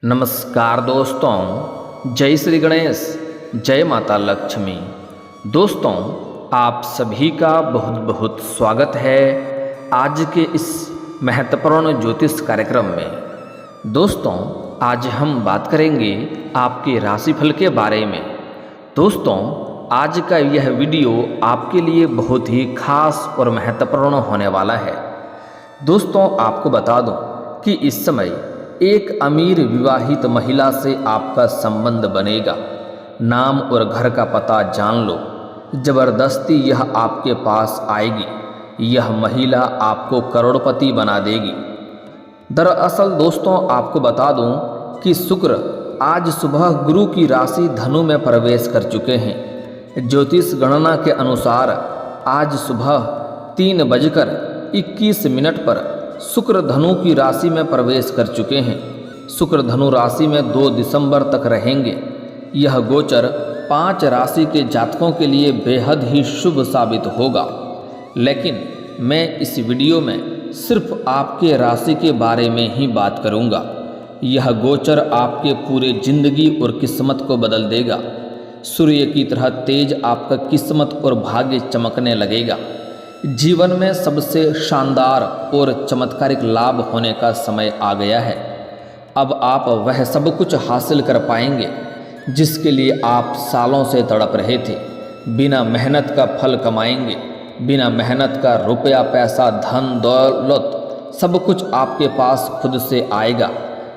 नमस्कार दोस्तों, जय श्री गणेश, जय माता लक्ष्मी। दोस्तों, आप सभी का बहुत बहुत स्वागत है आज के इस महत्वपूर्ण ज्योतिष कार्यक्रम में। दोस्तों, आज हम बात करेंगे आपके राशिफल के बारे में। दोस्तों, आज का यह वीडियो आपके लिए बहुत ही खास और महत्वपूर्ण होने वाला है। दोस्तों, आपको बता दूं कि इस समय एक अमीर विवाहित महिला से आपका संबंध बनेगा। नाम और घर का पता जान लो, जबरदस्ती यह आपके पास आएगी। यह महिला आपको करोड़पति बना देगी। दरअसल दोस्तों, आपको बता दूं कि शुक्र आज सुबह गुरु की राशि धनु में प्रवेश कर चुके हैं। ज्योतिष गणना के अनुसार आज सुबह 3:21 पर शुक्र धनु की राशि में प्रवेश कर चुके हैं। शुक्र धनु राशि में 2 दिसंबर तक रहेंगे। यह गोचर 5 राशि के जातकों के लिए बेहद ही शुभ साबित होगा। लेकिन मैं इस वीडियो में सिर्फ आपके राशि के बारे में ही बात करूंगा। यह गोचर आपके पूरे जिंदगी और किस्मत को बदल देगा। सूर्य की तरह तेज आपका किस्मत और भाग्य चमकने लगेगा। जीवन में सबसे शानदार और चमत्कारिक लाभ होने का समय आ गया है। अब आप वह सब कुछ हासिल कर पाएंगे जिसके लिए आप सालों से तड़प रहे थे। बिना मेहनत का फल कमाएंगे। बिना मेहनत का रुपया, पैसा, धन दौलत सब कुछ आपके पास खुद से आएगा।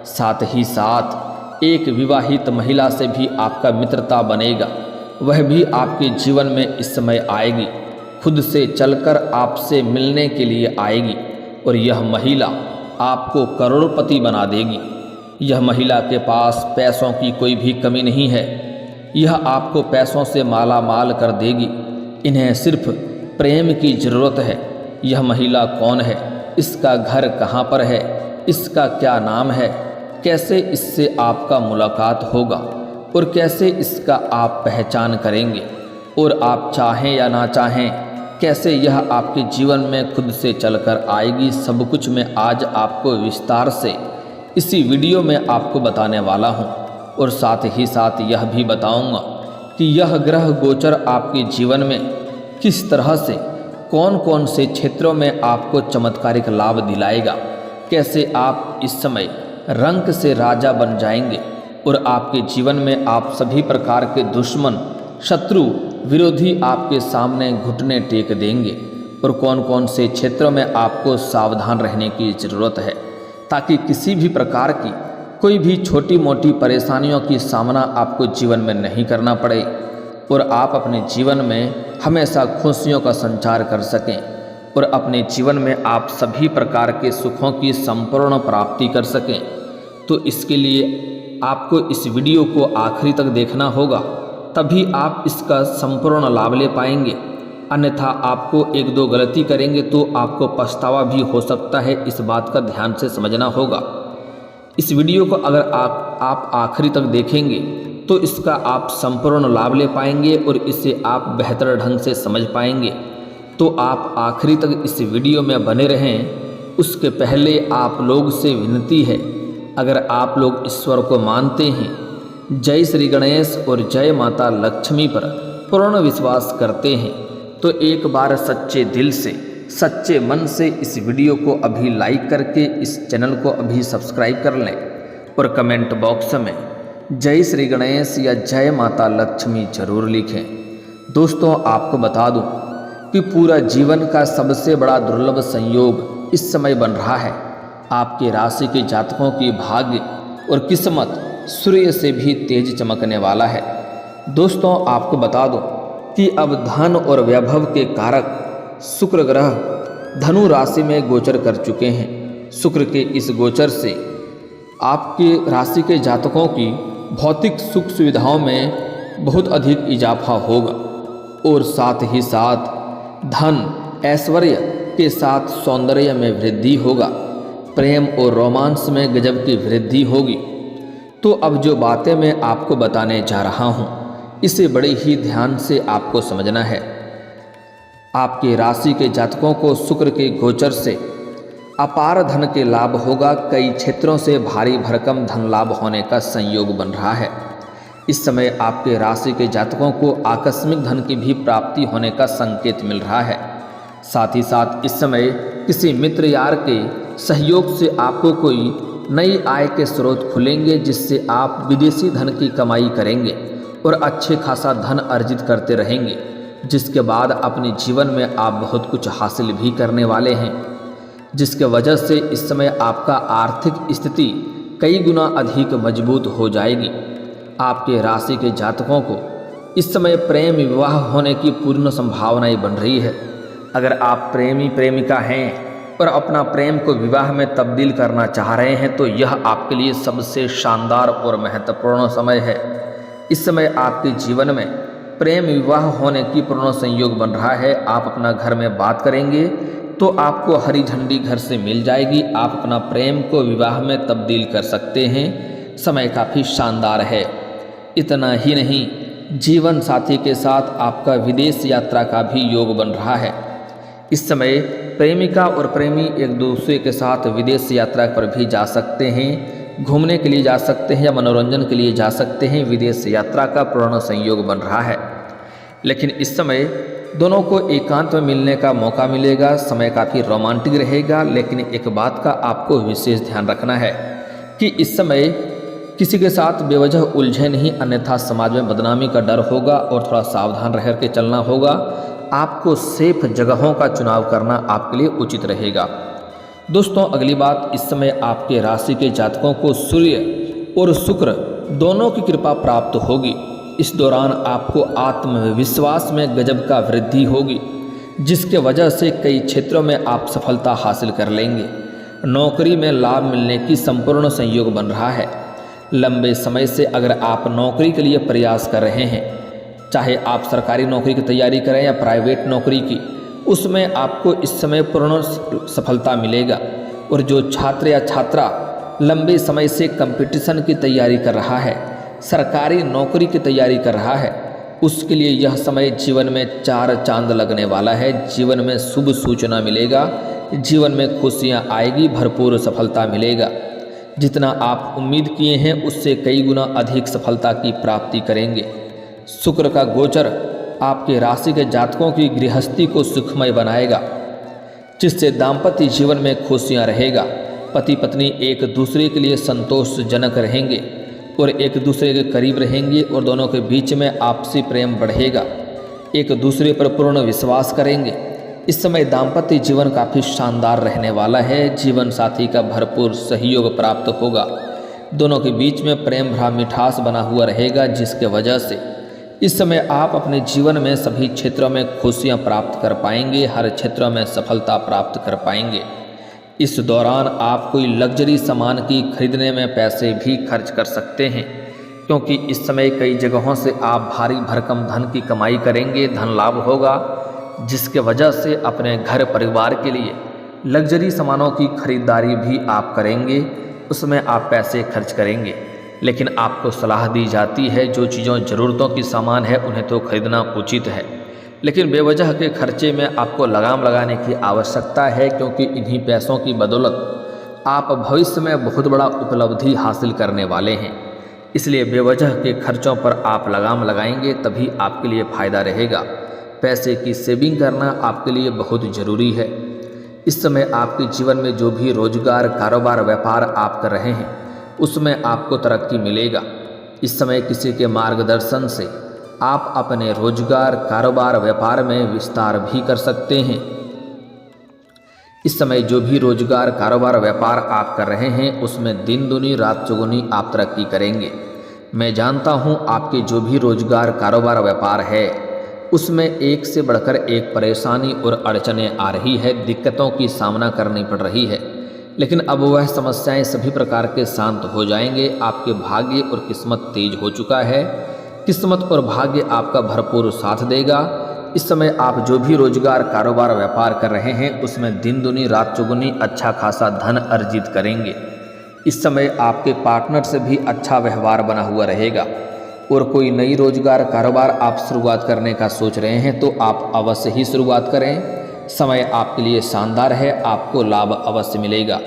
साथ ही साथ एक विवाहित महिला से भी आपका मित्रता बनेगा। वह भी आपके जीवन में इस समय आएगी। खुद से चलकर आपसे मिलने के लिए आएगी और यह महिला आपको करोड़पति बना देगी। यह महिला के पास पैसों की कोई भी कमी नहीं है। यह आपको पैसों से माला माल कर देगी। इन्हें सिर्फ प्रेम की ज़रूरत है। यह महिला कौन है, इसका घर कहाँ पर है, इसका क्या नाम है, कैसे इससे आपका मुलाकात होगा और कैसे इसका आप पहचान करेंगे, और आप चाहें या ना चाहें कैसे यह आपके जीवन में खुद से चलकर आएगी, सब कुछ मैं आज आपको विस्तार से इसी वीडियो में आपको बताने वाला हूं। और साथ ही साथ यह भी बताऊंगा कि यह ग्रह गोचर आपके जीवन में किस तरह से कौन कौन से क्षेत्रों में आपको चमत्कारिक लाभ दिलाएगा, कैसे आप इस समय रंक से राजा बन जाएंगे और आपके जीवन में आप सभी प्रकार के दुश्मन, शत्रु, विरोधी आपके सामने घुटने टेक देंगे, और कौन कौन से क्षेत्रों में आपको सावधान रहने की ज़रूरत है ताकि किसी भी प्रकार की कोई भी छोटी मोटी परेशानियों की सामना आपको जीवन में नहीं करना पड़े और आप अपने जीवन में हमेशा खुशियों का संचार कर सकें और अपने जीवन में आप सभी प्रकार के सुखों की संपूर्ण प्राप्ति कर सकें। तो इसके लिए आपको इस वीडियो को आखिरी तक देखना होगा, तभी आप इसका संपूर्ण लाभ ले पाएंगे। अन्यथा आपको 1-2 गलती करेंगे तो आपको पछतावा भी हो सकता है। इस बात का ध्यान से समझना होगा। इस वीडियो को अगर आप आखिरी तक देखेंगे तो इसका आप संपूर्ण लाभ ले पाएंगे और इसे आप बेहतर ढंग से समझ पाएंगे। तो आप आखिरी तक इस वीडियो में बने रहें। उसके पहले आप लोग से विनती है, अगर आप लोग ईश्वर को मानते हैं, जय श्री गणेश और जय माता लक्ष्मी पर पूर्ण विश्वास करते हैं, तो एक बार सच्चे दिल से, सच्चे मन से इस वीडियो को अभी लाइक करके इस चैनल को अभी सब्सक्राइब कर लें और कमेंट बॉक्स में जय श्री गणेश या जय माता लक्ष्मी जरूर लिखें। दोस्तों, आपको बता दूं कि पूरा जीवन का सबसे बड़ा दुर्लभ संयोग इस समय बन रहा है। आपके राशि के जातकों की भाग्य और किस्मत सूर्य से भी तेज चमकने वाला है। दोस्तों, आपको बता दूं कि अब धन और वैभव के कारक शुक्र ग्रह धनु राशि में गोचर कर चुके हैं। शुक्र के इस गोचर से आपके राशि के जातकों की भौतिक सुख सुविधाओं में बहुत अधिक इजाफा होगा और साथ ही साथ धन, ऐश्वर्य के साथ सौंदर्य में वृद्धि होगा। प्रेम और रोमांस में गजब की वृद्धि होगी। तो अब जो बातें मैं आपको बताने जा रहा हूँ, इसे बड़े ही ध्यान से आपको समझना है। आपके राशि के जातकों को शुक्र के गोचर से अपार धन के लाभ होगा। कई क्षेत्रों से भारी भरकम धन लाभ होने का संयोग बन रहा है। इस समय आपके राशि के जातकों को आकस्मिक धन की भी प्राप्ति होने का संकेत मिल रहा है। साथ ही साथ इस समय किसी मित्र यार के सहयोग से आपको कोई नई आय के स्रोत खुलेंगे, जिससे आप विदेशी धन की कमाई करेंगे और अच्छे खासा धन अर्जित करते रहेंगे, जिसके बाद अपने जीवन में आप बहुत कुछ हासिल भी करने वाले हैं, जिसके वजह से इस समय आपका आर्थिक स्थिति कई गुना अधिक मजबूत हो जाएगी। आपके राशि के जातकों को इस समय प्रेम विवाह होने की पूर्ण संभावनाएं बन रही है। अगर आप प्रेमी प्रेमिका हैं और अपना प्रेम को विवाह में तब्दील करना चाह रहे हैं तो यह आपके लिए सबसे शानदार और महत्वपूर्ण समय है। इस समय आपके जीवन में प्रेम विवाह होने की पूर्ण संयोग बन रहा है। आप अपना घर में बात करेंगे तो आपको हरी झंडी घर से मिल जाएगी। आप अपना प्रेम को विवाह में तब्दील कर सकते हैं। समय काफ़ी शानदार है। इतना ही नहीं, जीवन साथी के साथ आपका विदेश यात्रा का भी योग बन रहा है। इस समय प्रेमिका और प्रेमी एक दूसरे के साथ विदेश यात्रा पर भी जा सकते हैं, घूमने के लिए जा सकते हैं या मनोरंजन के लिए जा सकते हैं। विदेश यात्रा का पूर्ण संयोग बन रहा है। लेकिन इस समय दोनों को एकांत में मिलने का मौका मिलेगा। समय काफ़ी रोमांटिक रहेगा। लेकिन एक बात का आपको विशेष ध्यान रखना है कि इस समय किसी के साथ बेवजह उलझे नहीं, अन्यथा समाज में बदनामी का डर होगा और थोड़ा सावधान रह के चलना होगा। आपको सेफ जगहों का चुनाव करना आपके लिए उचित रहेगा। दोस्तों, अगली बात, इस समय आपके राशि के जातकों को सूर्य और शुक्र दोनों की कृपा प्राप्त होगी। इस दौरान आपको आत्मविश्वास में गजब का वृद्धि होगी, जिसके वजह से कई क्षेत्रों में आप सफलता हासिल कर लेंगे। नौकरी में लाभ मिलने की संपूर्ण संयोग बन रहा है। लंबे समय से अगर आप नौकरी के लिए प्रयास कर रहे हैं, चाहे आप सरकारी नौकरी की तैयारी करें या प्राइवेट नौकरी की, उसमें आपको इस समय पूर्ण सफलता मिलेगा। और जो छात्र या छात्रा लंबे समय से कंपटीशन की तैयारी कर रहा है, सरकारी नौकरी की तैयारी कर रहा है, उसके लिए यह समय जीवन में 4 चांद लगने वाला है। जीवन में शुभ सूचना मिलेगा, जीवन में खुशियाँ आएगी, भरपूर सफलता मिलेगा। जितना आप उम्मीद किए हैं उससे कई गुना अधिक सफलता की प्राप्ति करेंगे। शुक्र का गोचर आपके राशि के जातकों की गृहस्थी को सुखमय बनाएगा, जिससे दाम्पत्य जीवन में खुशियां रहेगा। पति पत्नी एक दूसरे के लिए संतोषजनक रहेंगे और एक दूसरे के करीब रहेंगे और दोनों के बीच में आपसी प्रेम बढ़ेगा। एक दूसरे पर पूर्ण विश्वास करेंगे। इस समय दाम्पत्य जीवन काफ़ी शानदार रहने वाला है। जीवन साथी का भरपूर सहयोग प्राप्त होगा। दोनों के बीच में प्रेम भरा मिठास बना हुआ रहेगा, जिसके वजह से इस समय आप अपने जीवन में सभी क्षेत्रों में खुशियां प्राप्त कर पाएंगे, हर क्षेत्रों में सफलता प्राप्त कर पाएंगे। इस दौरान आप कोई लग्जरी सामान की खरीदने में पैसे भी खर्च कर सकते हैं, क्योंकि इस समय कई जगहों से आप भारी भरकम धन की कमाई करेंगे, धन लाभ होगा, जिसके वजह से अपने घर परिवार के लिए लग्जरी सामानों की खरीदारी भी आप करेंगे, उसमें आप पैसे खर्च करेंगे। लेकिन आपको सलाह दी जाती है जो चीज़ों ज़रूरतों की सामान है उन्हें तो खरीदना उचित है, लेकिन बेवजह के खर्चे में आपको लगाम लगाने की आवश्यकता है, क्योंकि इन्हीं पैसों की बदौलत आप भविष्य में बहुत बड़ा उपलब्धि हासिल करने वाले हैं। इसलिए बेवजह के खर्चों पर आप लगाम लगाएंगे तभी आपके लिए फ़ायदा रहेगा। पैसे की सेविंग करना आपके लिए बहुत ज़रूरी है। इस समय आपके जीवन में जो भी रोजगार, कारोबार, व्यापार आप कर रहे हैं उसमें आपको तरक्की मिलेगा। इस समय किसी के मार्गदर्शन से आप अपने रोजगार, कारोबार, व्यापार में विस्तार भी कर सकते हैं। इस समय जो भी रोजगार, कारोबार, व्यापार आप कर रहे हैं उसमें दिन दुनी रात चौगुनी आप तरक्की करेंगे। मैं जानता हूं आपके जो भी रोजगार, कारोबार, व्यापार है उसमें एक से बढ़कर एक परेशानी और अड़चनें आ रही है, दिक्कतों की सामना करनी पड़ रही है, लेकिन अब वह समस्याएं सभी प्रकार के शांत हो जाएंगे। आपके भाग्य और किस्मत तेज हो चुका है। किस्मत और भाग्य आपका भरपूर साथ देगा। इस समय आप जो भी रोजगार, कारोबार, व्यापार कर रहे हैं उसमें दिन दुनी रात चौगुनी अच्छा खासा धन अर्जित करेंगे। इस समय आपके पार्टनर से भी अच्छा व्यवहार बना हुआ रहेगा। और कोई नई रोजगार, कारोबार आप शुरुआत करने का सोच रहे हैं तो आप अवश्य ही शुरुआत करें। समय आपके लिए शानदार है, आपको लाभ अवश्य मिलेगा।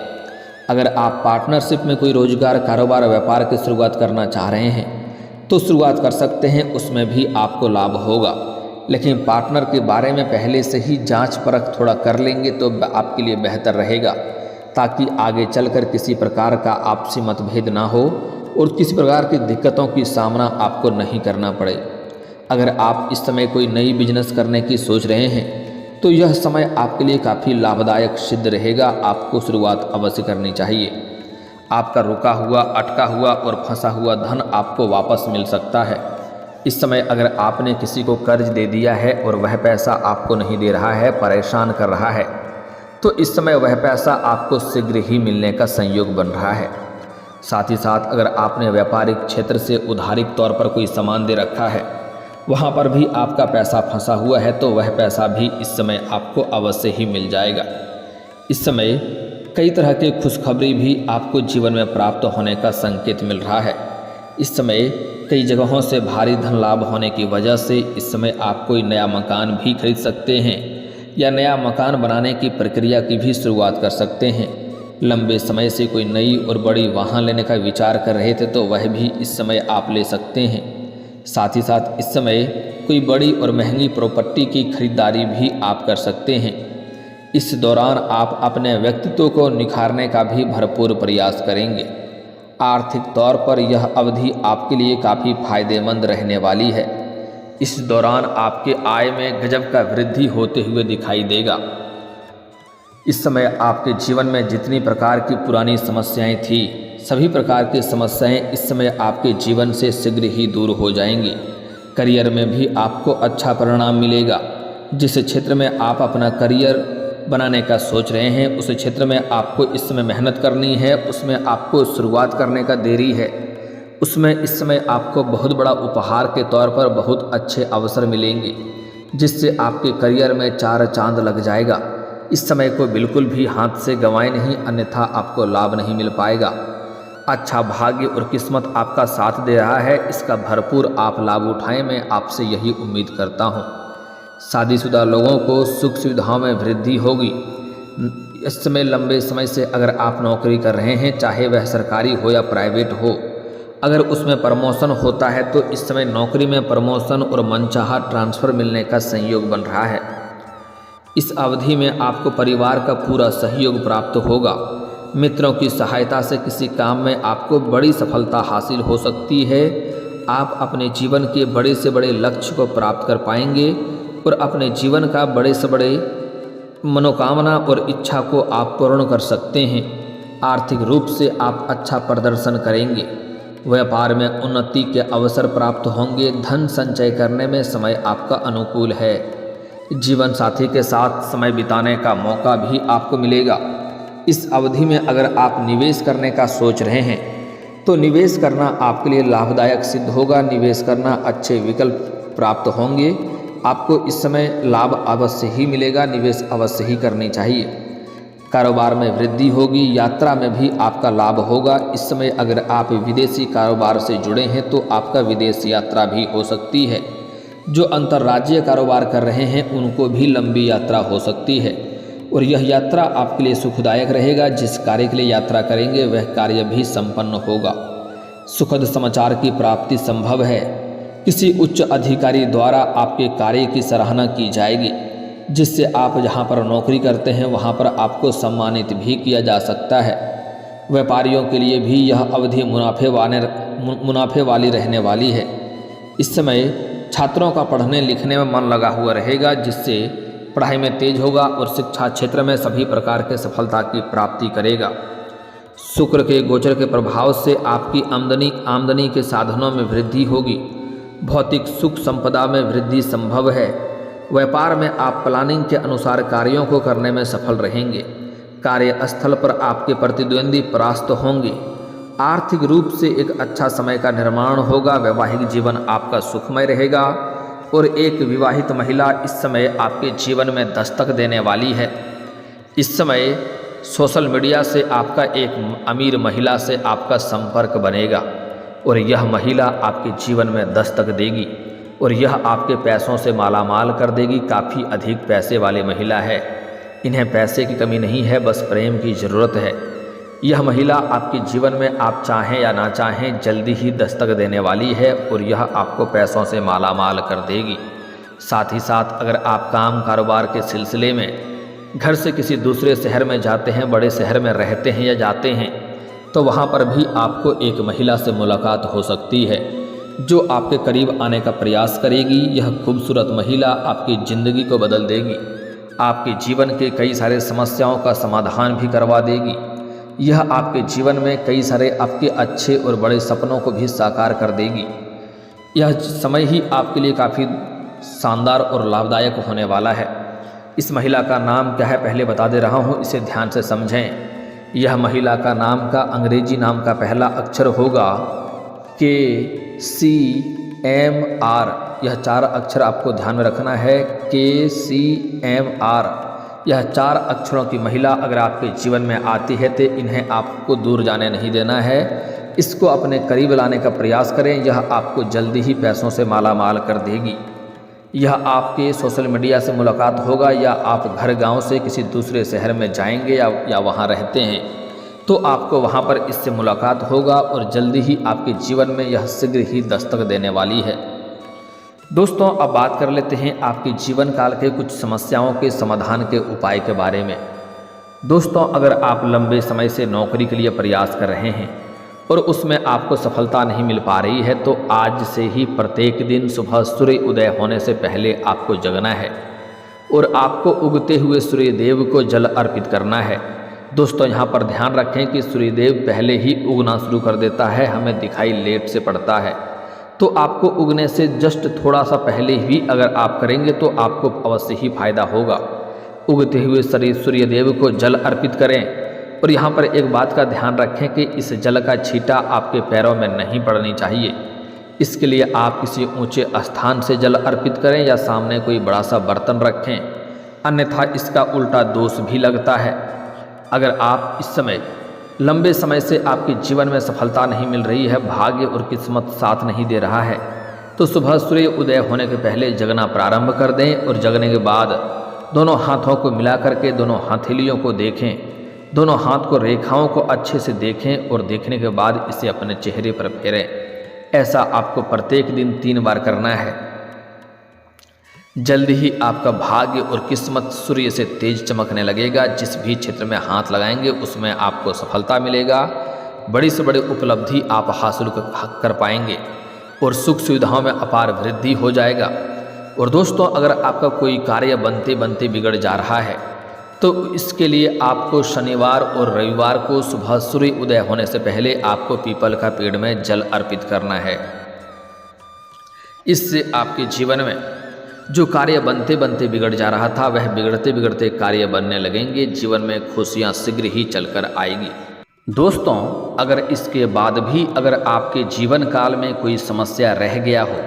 अगर आप पार्टनरशिप में कोई रोजगार, कारोबार, व्यापार की शुरुआत करना चाह रहे हैं तो शुरुआत कर सकते हैं, उसमें भी आपको लाभ होगा। लेकिन पार्टनर के बारे में पहले से ही जांच परख थोड़ा कर लेंगे तो आपके लिए बेहतर रहेगा, ताकि आगे चलकर किसी प्रकार का आपसी मतभेद ना हो और किसी प्रकार की दिक्कतों की सामना आपको नहीं करना पड़े। अगर आप इस समय कोई नई बिजनेस करने की सोच रहे हैं तो यह समय आपके लिए काफ़ी लाभदायक सिद्ध रहेगा, आपको शुरुआत अवश्य करनी चाहिए। आपका रुका हुआ, अटका हुआ और फंसा हुआ धन आपको वापस मिल सकता है। इस समय अगर आपने किसी को कर्ज दे दिया है और वह पैसा आपको नहीं दे रहा है, परेशान कर रहा है, तो इस समय वह पैसा आपको शीघ्र ही मिलने का संयोग बन रहा है। साथ ही साथ अगर आपने व्यापारिक क्षेत्र से उधारिक तौर पर कोई सामान दे रखा है, वहाँ पर भी आपका पैसा फंसा हुआ है, तो वह पैसा भी इस समय आपको अवश्य ही मिल जाएगा। इस समय कई तरह की खुशखबरी भी आपको जीवन में प्राप्त होने का संकेत मिल रहा है। इस समय कई जगहों से भारी धन लाभ होने की वजह से इस समय आप कोई नया मकान भी खरीद सकते हैं या नया मकान बनाने की प्रक्रिया की भी शुरुआत कर सकते हैं। लंबे समय से कोई नई और बड़ी वाहन लेने का विचार कर रहे थे तो वह भी इस समय आप ले सकते हैं। साथ ही साथ इस समय कोई बड़ी और महंगी प्रॉपर्टी की खरीदारी भी आप कर सकते हैं। इस दौरान आप अपने व्यक्तित्व को निखारने का भी भरपूर प्रयास करेंगे। आर्थिक तौर पर यह अवधि आपके लिए काफ़ी फायदेमंद रहने वाली है। इस दौरान आपके आय में गजब का वृद्धि होते हुए दिखाई देगा। इस समय आपके जीवन में जितनी प्रकार की पुरानी समस्याएं थी, सभी प्रकार की समस्याएं इस समय आपके जीवन से शीघ्र ही दूर हो जाएंगी। करियर में भी आपको अच्छा परिणाम मिलेगा। जिस क्षेत्र में आप अपना करियर बनाने का सोच रहे हैं, उस क्षेत्र में आपको इस समय मेहनत करनी है, उसमें आपको शुरुआत करने का देरी है। उसमें इस समय आपको बहुत बड़ा उपहार के तौर पर बहुत अच्छे अवसर मिलेंगे, जिससे आपके करियर में चार चांद लग जाएगा। इस समय को बिल्कुल भी हाथ से गंवाए नहीं, अन्यथा आपको लाभ नहीं मिल पाएगा। अच्छा भाग्य और किस्मत आपका साथ दे रहा है, इसका भरपूर आप लाभ उठाएं, मैं आपसे यही उम्मीद करता हूँ। शादीशुदा लोगों को सुख सुविधाओं में वृद्धि होगी। इस समय लंबे समय से अगर आप नौकरी कर रहे हैं, चाहे वह सरकारी हो या प्राइवेट हो, अगर उसमें प्रमोशन होता है तो इस समय नौकरी में प्रमोशन और मनचाहा ट्रांसफ़र मिलने का संयोग बन रहा है। इस अवधि में आपको परिवार का पूरा सहयोग प्राप्त होगा। मित्रों की सहायता से किसी काम में आपको बड़ी सफलता हासिल हो सकती है। आप अपने जीवन के बड़े से बड़े लक्ष्य को प्राप्त कर पाएंगे और अपने जीवन का बड़े से बड़े मनोकामना और इच्छा को आप पूर्ण कर सकते हैं। आर्थिक रूप से आप अच्छा प्रदर्शन करेंगे। व्यापार में उन्नति के अवसर प्राप्त होंगे। धन संचय करने में समय आपका अनुकूल है। जीवन साथी के साथ समय बिताने का मौका भी आपको मिलेगा। इस अवधि में अगर आप निवेश करने का सोच रहे हैं तो निवेश करना आपके लिए लाभदायक सिद्ध होगा। निवेश करना अच्छे विकल्प प्राप्त होंगे। आपको इस समय लाभ अवश्य ही मिलेगा। निवेश अवश्य ही करनी चाहिए। कारोबार में वृद्धि होगी। यात्रा में भी आपका लाभ होगा। इस समय अगर आप विदेशी कारोबार से जुड़े हैं तो आपका विदेश यात्रा भी हो सकती है। जो अंतर्राज्यीय कारोबार कर रहे हैं उनको भी लंबी यात्रा हो सकती है और यह यात्रा आपके लिए सुखदायक रहेगा। जिस कार्य के लिए यात्रा करेंगे वह कार्य भी संपन्न होगा। सुखद समाचार की प्राप्ति संभव है। किसी उच्च अधिकारी द्वारा आपके कार्य की सराहना की जाएगी, जिससे आप जहां पर नौकरी करते हैं वहां पर आपको सम्मानित भी किया जा सकता है। व्यापारियों के लिए भी यह अवधि मुनाफे वाली रहने वाली है। इस समय छात्रों का पढ़ने लिखने में मन लगा हुआ रहेगा, जिससे पढ़ाई में तेज होगा और शिक्षा क्षेत्र में सभी प्रकार के सफलता की प्राप्ति करेगा। शुक्र के गोचर के प्रभाव से आपकी आमदनी के साधनों में वृद्धि होगी। भौतिक सुख संपदा में वृद्धि संभव है। व्यापार में आप प्लानिंग के अनुसार कार्यों को करने में सफल रहेंगे। कार्यस्थल पर आपके प्रतिद्वंदी परास्त होंगे। आर्थिक रूप से एक अच्छा समय का निर्माण होगा। वैवाहिक जीवन आपका सुखमय रहेगा और एक विवाहित महिला इस समय आपके जीवन में दस्तक देने वाली है। इस समय सोशल मीडिया से आपका एक अमीर महिला से आपका संपर्क बनेगा और यह महिला आपके जीवन में दस्तक देगी। और यह आपके पैसों से मालामाल कर देगी। काफ़ी अधिक पैसे वाली महिला है, इन्हें पैसे की कमी नहीं है, बस प्रेम की ज़रूरत है। यह महिला आपके जीवन में आप चाहें या ना चाहें जल्दी ही दस्तक देने वाली है और यह आपको पैसों से मालामाल कर देगी। साथ ही साथ अगर आप काम कारोबार के सिलसिले में घर से किसी दूसरे शहर में जाते हैं, बड़े शहर में रहते हैं या जाते हैं, तो वहाँ पर भी आपको एक महिला से मुलाकात हो सकती है जो आपके करीब आने का प्रयास करेगी। यह खूबसूरत महिला आपकी ज़िंदगी को बदल देगी, आपके जीवन के कई सारे समस्याओं का समाधान भी करवा देगी। यह आपके जीवन में कई सारे आपके अच्छे और बड़े सपनों को भी साकार कर देगी। यह समय ही आपके लिए काफ़ी शानदार और लाभदायक होने वाला है। इस महिला का नाम क्या है पहले बता दे रहा हूँ, इसे ध्यान से समझें। यह महिला का नाम का अंग्रेजी नाम का पहला अक्षर होगा KCMR। यह 4 अक्षर आपको ध्यान में रखना है, KCMR। यह 4 अक्षरों की महिला अगर आपके जीवन में आती है तो इन्हें आपको दूर जाने नहीं देना है, इसको अपने करीब लाने का प्रयास करें। यह आपको जल्दी ही पैसों से मालामाल कर देगी। यह आपके सोशल मीडिया से मुलाकात होगा या आप घर गांव से किसी दूसरे शहर में जाएंगे या वहां रहते हैं तो आपको वहां पर इससे मुलाकात होगा और जल्दी ही आपके जीवन में यह शीघ्र ही दस्तक देने वाली है। दोस्तों, अब बात कर लेते हैं आपके जीवन काल के कुछ समस्याओं के समाधान के उपाय के बारे में। दोस्तों, अगर आप लंबे समय से नौकरी के लिए प्रयास कर रहे हैं और उसमें आपको सफलता नहीं मिल पा रही है तो आज से ही प्रत्येक दिन सुबह सूर्य उदय होने से पहले आपको जगना है और आपको उगते हुए सूर्य देव को जल अर्पित करना है। दोस्तों, यहाँ पर ध्यान रखें कि सूर्यदेव पहले ही उगना शुरू कर देता है, हमें दिखाई लेट से पड़ता है, तो आपको उगने से जस्ट थोड़ा सा पहले भी अगर आप करेंगे तो आपको अवश्य ही फायदा होगा। उगते हुए सूर्यदेव को जल अर्पित करें और यहाँ पर एक बात का ध्यान रखें कि इस जल का छींटा आपके पैरों में नहीं पड़नी चाहिए। इसके लिए आप किसी ऊंचे स्थान से जल अर्पित करें या सामने कोई बड़ा सा बर्तन रखें, अन्यथा इसका उल्टा दोष भी लगता है। अगर आप इस समय लंबे समय से आपके जीवन में सफलता नहीं मिल रही है, भाग्य और किस्मत साथ नहीं दे रहा है, तो सुबह सूर्य उदय होने के पहले जगना प्रारंभ कर दें और जगने के बाद दोनों हाथों को मिला करके दोनों हथेलियों को देखें, दोनों हाथ को रेखाओं को अच्छे से देखें और देखने के बाद इसे अपने चेहरे पर फेरें। ऐसा आपको प्रत्येक दिन 3 बार करना है। जल्दी ही आपका भाग्य और किस्मत सूर्य से तेज चमकने लगेगा। जिस भी क्षेत्र में हाथ लगाएंगे उसमें आपको सफलता मिलेगा, बड़ी से बड़ी उपलब्धि आप हासिल कर पाएंगे और सुख सुविधाओं में अपार वृद्धि हो जाएगा। और दोस्तों, अगर आपका कोई कार्य बनते बनते बिगड़ जा रहा है तो इसके लिए आपको शनिवार और रविवार को सुबह सूर्य उदय होने से पहले आपको पीपल का पेड़ में जल अर्पित करना है। इससे आपके जीवन में जो कार्य बनते बनते बिगड़ जा रहा था वह बिगड़ते बिगड़ते कार्य बनने लगेंगे। जीवन में खुशियां शीघ्र ही चलकर आएगी। दोस्तों, अगर इसके बाद भी अगर आपके जीवन काल में कोई समस्या रह गया हो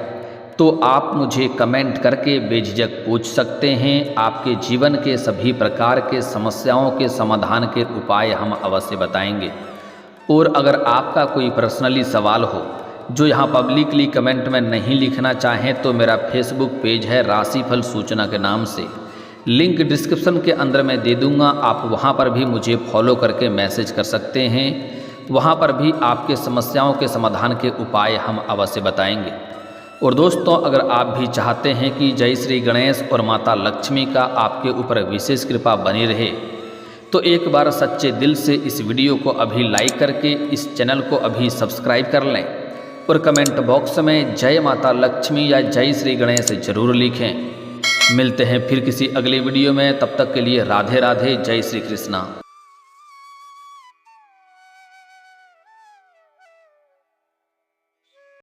तो आप मुझे कमेंट करके बेझिझक पूछ सकते हैं। आपके जीवन के सभी प्रकार के समस्याओं के समाधान के उपाय हम अवश्य बताएंगे। और अगर आपका कोई पर्सनली सवाल हो जो यहाँ पब्लिकली कमेंट में नहीं लिखना चाहें तो मेरा फेसबुक पेज है राशिफल सूचना के नाम से, लिंक डिस्क्रिप्शन के अंदर मैं दे दूँगा। आप वहाँ पर भी मुझे फॉलो करके मैसेज कर सकते हैं। वहाँ पर भी आपके समस्याओं के समाधान के उपाय हम अवश्य बताएंगे। और दोस्तों, अगर आप भी चाहते हैं कि जय श्री गणेश और माता लक्ष्मी का आपके ऊपर विशेष कृपा बनी रहे तो एक बार सच्चे दिल से इस वीडियो को अभी लाइक करके इस चैनल को अभी सब्सक्राइब कर लें और कमेंट बॉक्स में जय माता लक्ष्मी या जय श्री गणेश जरूर लिखें। मिलते हैं फिर किसी अगले वीडियो में, तब तक के लिए राधे राधे, जय श्री कृष्णा।